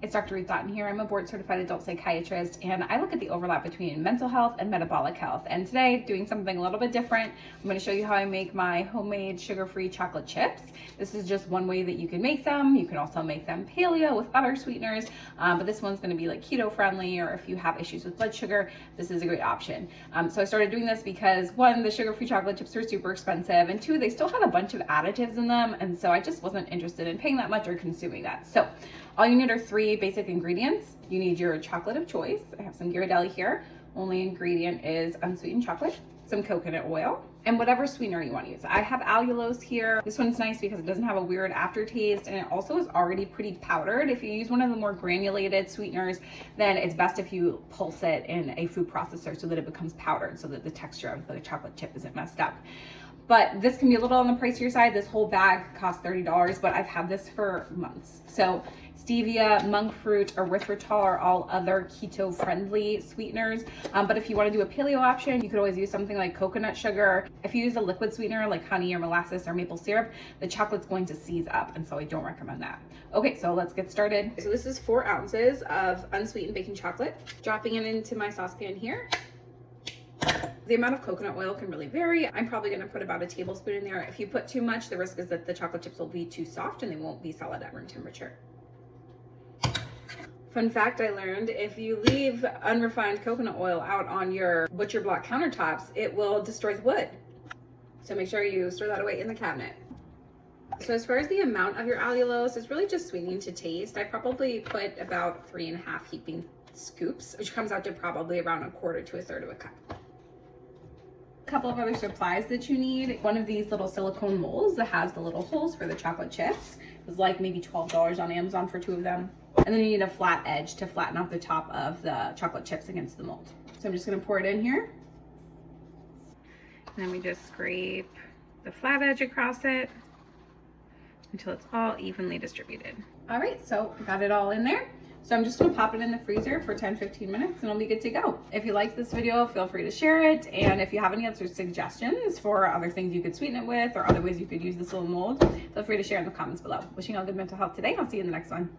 It's Dr. Ruth Dotton here. I'm a board certified adult psychiatrist, and I look at the overlap between mental health and metabolic health. And today, doing something a little bit different, I'm going to show you how I make my homemade sugar-free chocolate chips. This is just one way that you can make them. You can also make them paleo with other sweeteners, but this one's going to be like keto friendly, or if you have issues with blood sugar, this is a great option. So I started doing this because one, the sugar-free chocolate chips are super expensive, and two, they still had a bunch of additives in them, and so I just wasn't interested in paying that much or consuming that. So all you need are three basic ingredients. You need your chocolate of choice. I have some Ghirardelli here. Only ingredient is unsweetened chocolate, some coconut oil, and whatever sweetener you want to use. I have allulose here. This one's nice because it doesn't have a weird aftertaste, and it also is already pretty powdered. If you use one of the more granulated sweeteners, then it's best if you pulse it in a food processor so that it becomes powdered, so that the texture of the chocolate chip isn't messed up. But this can be a little on the pricier side. This whole bag costs $30, but I've had this for months. So stevia, monk fruit, erythritol are all other keto-friendly sweeteners. But if you want to do a paleo option, you could always use something like coconut sugar. If you use a liquid sweetener like honey or molasses or maple syrup, the chocolate's going to seize up, and so I don't recommend that. Okay, so let's get started. So this is 4 ounces of unsweetened baking chocolate. Dropping it into my saucepan here. The amount of coconut oil can really vary. I'm probably going to put about a tablespoon in there. If you put too much, the risk is that the chocolate chips will be too soft and they won't be solid at room temperature. Fun fact I learned, if you leave unrefined coconut oil out on your butcher block countertops, it will destroy the wood. So make sure you store that away in the cabinet. So as far as the amount of your allulose, it's really just sweetening to taste. I probably put about 3.5 heaping scoops, which comes out to probably around 1/4 to 1/3 of a cup. Couple of other supplies that you need. One of these little silicone molds that has the little holes for the chocolate chips. It was like maybe $12 on Amazon for 2 of them. And then you need a flat edge to flatten out the top of the chocolate chips against the mold. So I'm just gonna pour it in here. And then we just scrape the flat edge across it until it's all evenly distributed. All right, so I got it all in there. So I'm just gonna pop it in the freezer for 10-15 minutes and it'll be good to go. If you like this video, feel free to share it. And if you have any other suggestions for other things you could sweeten it with or other ways you could use this little mold, feel free to share in the comments below. Wishing you all good mental health today. I'll see you in the next one.